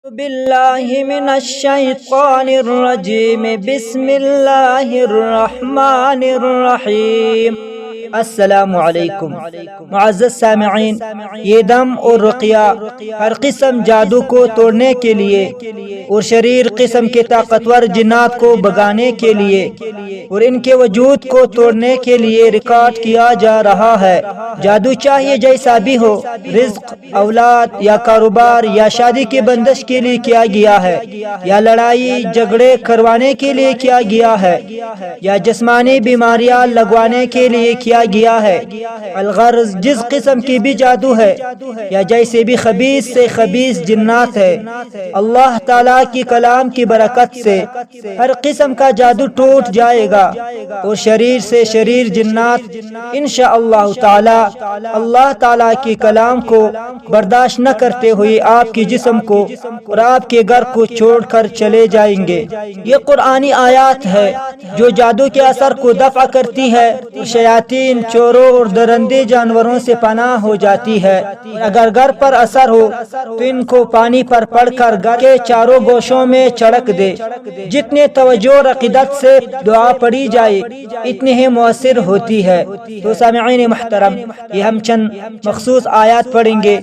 बिल्लाहि मिनश्शैतानिर्रजीम बिस्मिल्लाहिर्रहमानिर्रहीम। अस्सलामु अलैकुम मुअज़्ज़ज़ सामिईन। ये दम और रुक़या हर किस्म जादू को तोड़ने के लिए और शरीर किस्म के ताकतवर जिन्नात को भगाने के लिए और इनके वजूद को तोड़ने के लिए रिकॉर्ड किया जा रहा है। जादू चाहे जैसा भी हो, रिज़्क़, औलाद या कारोबार या शादी की बंदिश के लिए किया गया है, या लड़ाई झगड़े करवाने के लिए किया गया है, या जिस्मानी बीमारियां लगवाने के लिए किया गया है। अलगर्ज जिस किस्म की भी जादू है या जैसे भी खबीस से खबीस जिन्नात है, अल्लाह ताला की कलाम की बरकत से हर किस्म का जादू टूट जाएगा और शरीर से शरीर जिन्नात इंशाअल्लाह ताला अल्लाह ताला की कलाम को बर्दाश्त न करते हुए आपके जिस्म को और आपके घर को छोड़कर चले जाएंगे। ये कुरानी आयत है जो जादू के असर को दफा करती है। शयातीन, चोरों और दरिंदे जानवरों से पनाह हो जाती है। अगर घर पर असर हो तो इनको पानी पर पड़कर घर के चारों गोशों में चढ़क दे। जितने तवज्जो और अक़ीदत से दुआ पढ़ी जाए इतनी ही मुअस्सिर होती है। तो सामिईन मुहतरम, ये हम चंद मखसूस आयत पढ़ेंगे,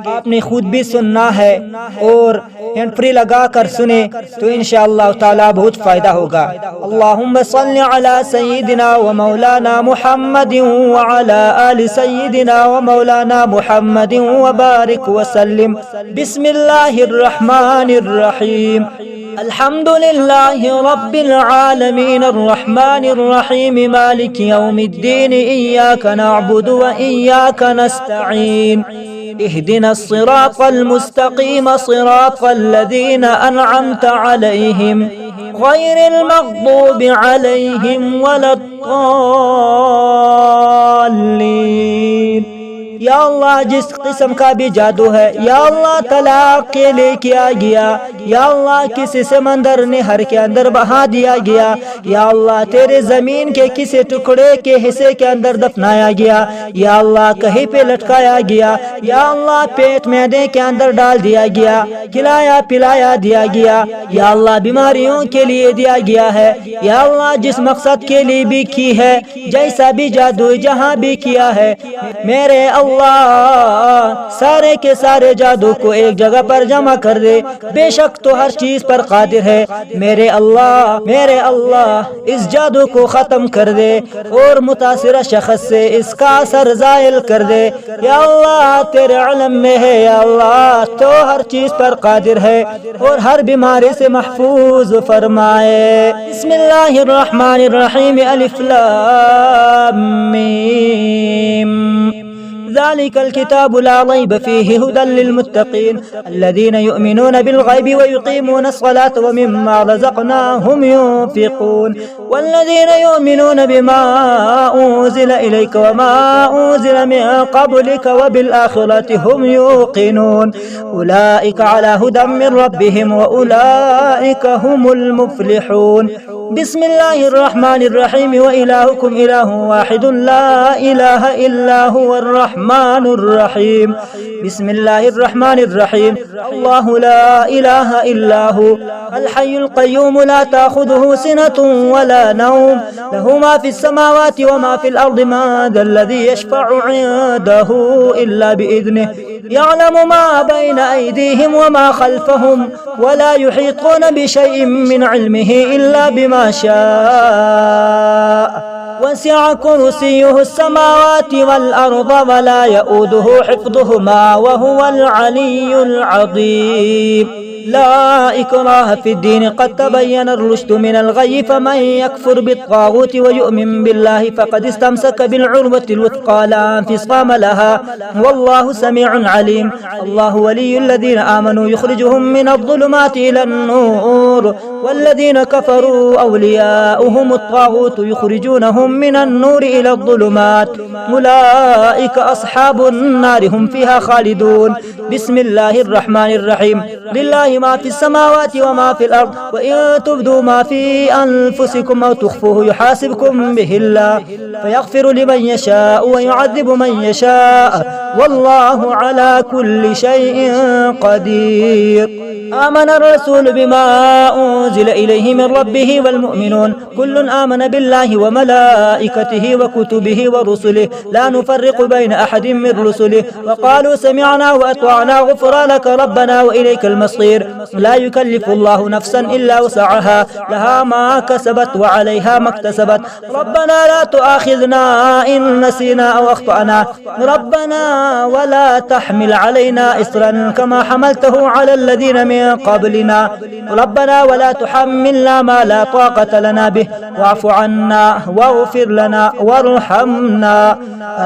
आपने खुद भी सुनना है और हैंड फ्री लगा कर सुने तो इंशाअल्लाह ताला बहुत फायदा होगा। अल्लाहुम्मा सल्लि अला सय्यिदिना व मौलाना मुहम्मदिन व अला आलि सय्यिदिना व मौलाना मुहम्मदिन व बारिक व सल्लिम। बिस्मिल्लाहिर रहमानिर रहीम। अल्हम्दुलिल्लाहि रब्बिल आलमीन अर्रहमानिर रहीम मालिकि यौमिद्दीन इय्याका नअबुदु व इय्याका नस्तईन। इहदिनस सिरातल मुस्तकीम सिरातल लज़ीना अनअमता अलैहिम गैरिल मग़दूबि अलैहिम वलद्दाल्लीन। या अल्लाह, जिस किस्म का भी जादू है, या अल्लाह तलाक के लिए किया गया, या अल्लाह किसी समंदर नहर के अंदर बहा दिया गया, या अल्लाह तेरे जमीन के किसी टुकड़े के हिस्से के अंदर दफनाया गया, या अल्लाह कहीं पे लटकाया गया, या अल्लाह पेट मैदे के अंदर डाल दिया गया, खिलाया पिलाया दिया गया, या अल्लाह बीमारियों के लिए दिया गया है, या अल्लाह जिस मकसद के लिए भी की है, जैसा भी जादू जहाँ भी किया है, मेरे अल्लाह सारे के सारे जादू को एक जगह पर जमा कर दे। बेशक तो हर चीज पर कादिर है। मेरे अल्लाह इस जादू को खत्म कर दे और मुतासिरा शख्स से इसका असर ज़ाइल कर दे। या अल्लाह तेरे इल्म में है, या अल्लाह तो हर चीज पर कादिर है और हर बीमारी से महफूज फरमाए। बिस्मिल्लाहिर्रहमानिर्रहीम। अलिफ लाम मीम। ज़ालिकल किताबु ला रैब फ़ीहि हुदल लिलमुत्तक़ीन अल्लज़ीना युमिनूना बिलग़ैबि व युक़ीमूना अस्सलाता व मिम्मा रज़क़नाहुम युनफ़िक़ून वल्लज़ीना युमिनूना बिमा उन्ज़िला इलैका व मा उन्ज़िला मिन क़ब्लिका व बिल आख़िरति हुम युक़िनून उलाइका अला हुदम मिन रब्बिहिम व उलाइका हुमुल मुफ़्लिहून। बिस्मिल्लाहिर्रहमानिर्रहीम। व इलाहुकुम इलाहुन वाहिदुन ला इलाहा इल्ला हुवर रहमानुर रहीम। बिस्मिल्लाहिर्रहमानिर्रहीम। अल्लाहु ला इलाहा इल्ला हु अल हय्युल क़य्यूम ला ताख़ुज़ुहु सिनतुन व ला नौम लहु मा फ़िस समावाति व मा फ़िल अर्दि मान ज़ल्लज़ी यशफ़अु इंदहु इल्ला बिइज़निहि यअलमु मा बैन अयदीहिम व मा ख़ल्फ़हुम व ला युहीतून बिशैइन मिन इल्मिहि इल्ला बिमा शाअ वसिअ कुर्सियुहु अस्समावाति वल अर्द व ला यऊदुहु हिफ़्ज़ुहुमा व हुवल अलिय्युल अज़ीम। ला इक्राह फ़िद्दीन क़द तबय्यन अर्रुश्दु मिनल ग़य्यि फ़मन यकफ़ुर बित्ताग़ूति व यु'मिन बिल्लाहि फ़क़द इस्तमसक बिल'उर्वतिल वुथक़ा ला इंफ़िसाम लहा वल्लाहु समीउन अलीम। अल्लाहु वलियुल लज़ीना आमनू युख़रिजुहुम मिनज़्ज़ुलुमाति इलन-नूर वल्लज़ीना कफ़रू अवलियाउहुमुत ताग़ूत युख़रिजूनहुम मिनन-नूरि इलज़्ज़ुलुमात उलाइका अस्हाबुन नारि हुम फ़ीहा ख़ालिदून। बिस्मिल्लाहिर्रहमानिर्रहीम। लिल्लाहि मा फ़िस समावाति व मा फ़िल अर्द व इन तुब्दू मा फ़ी अनफुसिकुम औ तुख़्फ़ूहु युहासिबकुम बिहिल्लाह फ़यग़फ़िरु लिमन यशाअ व युअज़्ज़िबु मन यशाअ والله على كل شيء قدير. آمن الرسول بما أنزل إليه من ربه والمؤمنون كل آمن بالله وملائكته وكتبه ورسله لا نفرق بين أحد من رسله وقالوا سمعنا وأطعنا غفرانك ربنا وإليك المصير. لا يكلف الله نفسا إلا وسعها لها ما كسبت وعليها ما اكتسبت. ربنا لا تؤاخذنا إن نسينا أو أخطأنا ربنا ولا تحمل علينا إصرا كما حملته على الذين من قبلنا ربنا ولا تحملنا ما لا طاقة لنا به واعف عنا واغفر لنا وارحمنا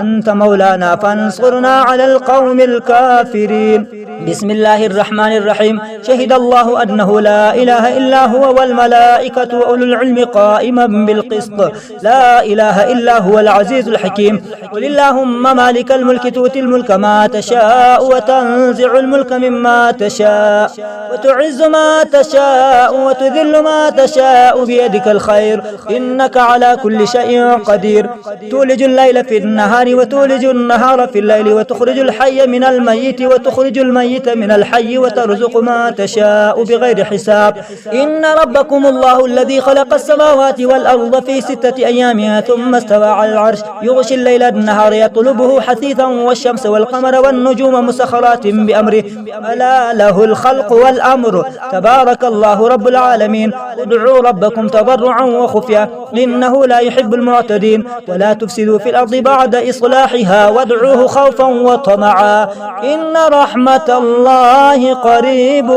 أنت مولانا فانصرنا على القوم الكافرين. بسم الله الرحمن الرحيم. شهد الله أنه لا إله إلا هو والملائكة وأولو العلم قائما بالقسط لا إله إلا هو العزيز الحكيم. قل اللهم مالك الملك تؤتي الملك ما تشاء وتنزع الملك مما تشاء وتعز ما تشاء وتذل ما تشاء بيدك الخير إنك على كل شيء قدير. تولج الليل في النهار وتولج النهار في الليل وتخرج الحي من الميت وتخرج الميت من الحي وترزق ما تشاء بغير حساب. إن ربكم الله الذي خلق السماوات والأرض في 6 أيام ثم استوى على العرش يغشي الليل النهار يطلبه حثيثا والشمس والقمر والنجوم مسخرات بأمره ألا له الخلق والأمر تبارك الله رب العالمين. ادعوا ربكم تضرعا وخفيا إنه لا يحب المعتدين ولا تفسدوا في الأرض بعد إصلاحها وادعوه خوفا وطمعا إن رحمة الله قريب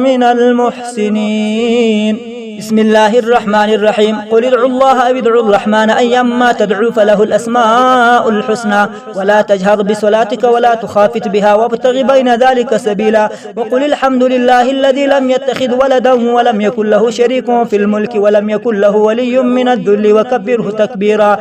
من المحسنين. بسم الله الرحمن الرحيم. قل ادعوا الله أو ادعوا الرحمن أيما تدعوا فله الأسماء الحسنى ولا تجهر بصلاتك ولا تخافت بها وابتغ بين ذلك سبيلا. وقل الحمد لله الذي لم يتخذ ولدا ولم يكن له شريك في الملك ولم يكن له ولي من الذل وكبره تكبيرا.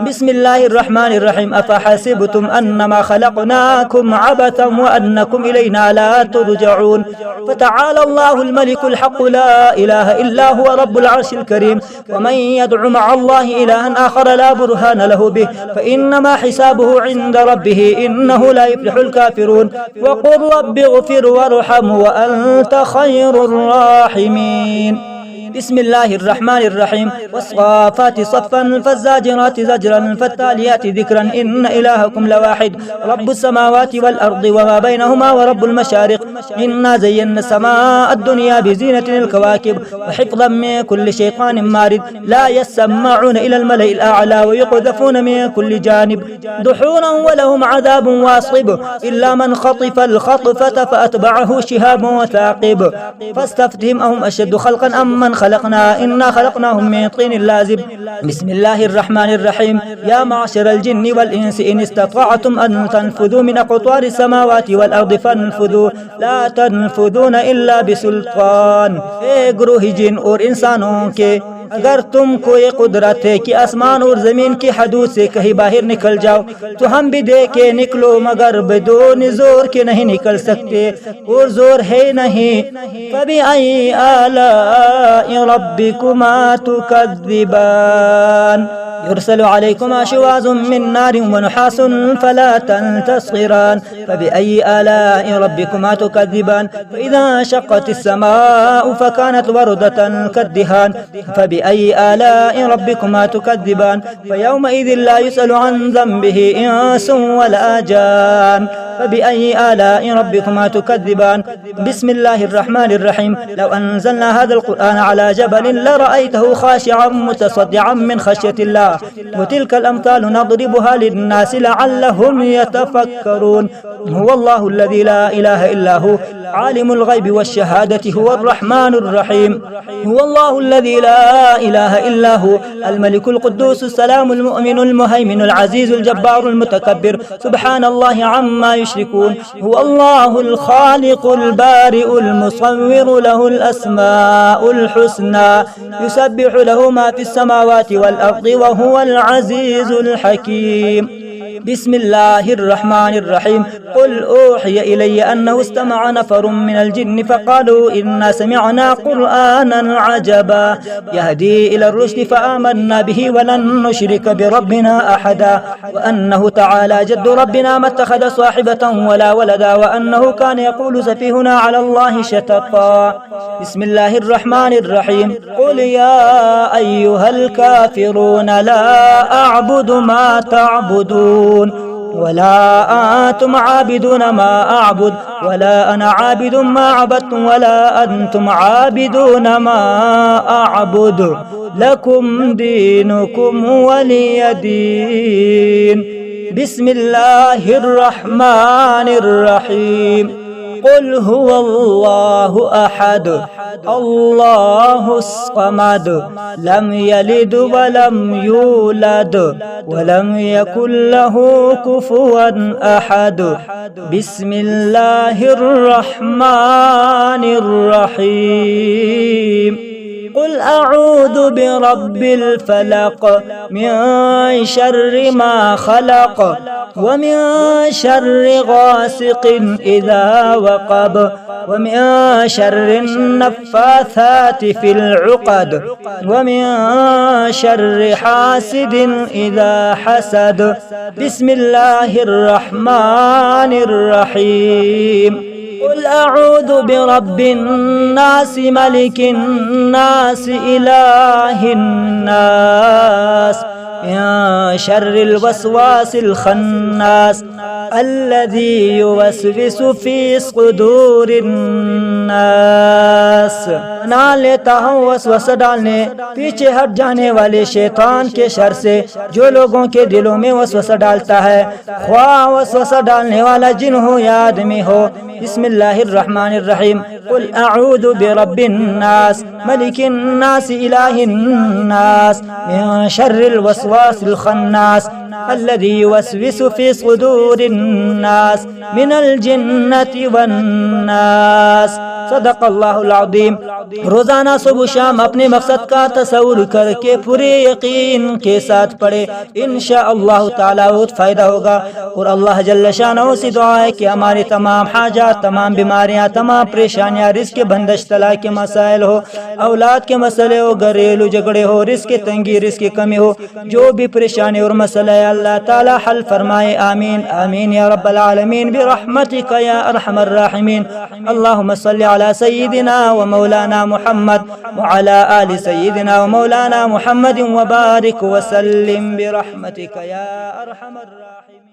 بسم الله الرحمن الرحيم. أفحسبتم أنما خلقناكم عبثا وأنكم إلينا لا ترجعون. فتعالى الله الملك الحق لا إله إلا هو رب العرش الكريم. ومن يدع مع الله إلها آخر لا برهان له به فإنما حسابه عند ربه إنه لا يفلح الكافرون. وقل رب اغفر وارحم وأنت خير الراحمين. بسم الله الرحمن الرحيم. والصافات صفا فالزاجرات زجرا فالتاليات ذكرا إن إلهكم لواحد رب السماوات والأرض وما بينهما ورب المشارق. إنا زينا السماء الدنيا بزينة الكواكب وحفظا من كل شيطان مارد لا يسمعون إلى الملأ الأعلى ويقذفون من كل جانب دحورا ولهم عذاب واصب إلا من خطف الخطفة فأتبعه شهاب وثاقب. فاستفتهم أهم أشد خلقا أم من خلقنا إنا خلقناهم من طين لازب. بسم الله الرحمن الرحيم. يا معشر الجن والإنس إن استطعتم أن تنفذوا من أقطار السماوات والأرض فانفذوا لا تنفذون إلا بسلطان. اے گروہ جن اور انسانوں کے اگر تم کوئی قدرت ہے کہ آسمان اور زمین کی حدود سے کہیں باہر نکل جاؤ تو ہم بھی دے کے نکلو مگر بدون زور کے نہیں نکل سکتے اور زور ہے نہیں. فبأي آلاء ربكما تكذبان. يرسل عليكما شواظ من نار ونحاس فلا تنتصران. فبأي آلاء ربكما تكذبان. فإذا شقت السماء فكانت وردة كالدهان. فبأي آلاء ربكما تكذبان. فيومئذ لا يسأل عن ذنبه إنس ولا جان. فبأي آلاء ربكما تكذبان. بسم الله الرحمن الرحيم. لو أنزلنا هذا القرآن على جبل لرأيته خاشعا متصدعا من خشية الله وتلك الأمثال نضربها للناس لعلهم يتفكرون. هو الله الذي لا إله إلا هو عالم الغيب والشهادة هو الرحمن الرحيم. هو الله الذي لا إله إلا هو الملك القدوس السلام المؤمن المهيمن العزيز الجبار المتكبر سبحان الله عما يشركون. هو الله الخالق البارئ المصور له الأسماء الحسنى يسبح له ما في السماوات والأرض وهو العزيز الحكيم. بسم الله الرحمن الرحيم قل أوحي إلي أنه استمع نفر من الجن فقالوا إنا سمعنا قرآنا عجبا يهدي إلى الرشد فآمنا به ولن نشرك بربنا أحدا وأنه تعالى جد ربنا ما اتخذ صاحبة ولا ولدا وأنه كان يقول سفيهنا على الله شططا بسم الله الرحمن الرحيم قل يا أيها الكافرون لا أعبد ما تعبدون ولا أنتم عابدون ما أعبد ولا أنا عابد ما عبدتم ولا أنتم عابدون ما أعبد لكم دينكم ولي دين بسم الله الرحمن الرحيم قل هو الله أحد الله الصمد لم يلد ولم يولد ولم يكن له كفوا أحد بسم الله الرحمن الرحيم قل أعوذ برب الفلق من شر ما خلق ومن شر غاسق إذا وقب ومن شر النفاثات في العقد ومن شر حاسد إذا حسد بسم الله الرحمن الرحيم قل أعوذ برب الناس ملك الناس إله الناس من شر الوسواس الخناس الذي يوسوس في صدور الناس ना लेता हूँ वसवसा डालने पीछे हट जाने वाले शैतान के शर से जो लोगों के दिलों में वसवसा डालता है ख्वाह वसवसा डालने वाला जिन हो या आदमी हो बिस्मिल्लाहिर्रहमानिर्रहीम कुल अऊज़ु बिरब्बिन्नास मलिकिन्नास इलाहिन्नास मिन शर्रिल वसवासिल खन्नास الذي يوسوس في صدور الناस من الجنة والناस صدق اللہ العظیم روزانہ صبح شام اپنے مقصد کا تصور کر کے پورے یقین کے ساتھ پڑھے انشاءاللہ تعالی بہت فائدہ ہوگا اور اللہ جل شانہ سے دعا ہے کہ ہماری تمام حاجات تمام بیماریاں تمام پریشانیاں رزق کے بندش طلاق کے مسائل ہو اولاد کے مسئلے ہو گھریلو جھگڑے ہو رزق کی تنگی رزق کی کمی ہو جو بھی پریشانی اور مسئلہ ہے اللہ تعالی حل فرمائے آمین آمین یا رب العالمین برحمتک یا ارحم الراحمین اللهم صل على سيدنا ومولانا محمد وعلى آل سيدنا ومولانا محمد وبارك وسلم برحمتك يا أرحم الراحمين.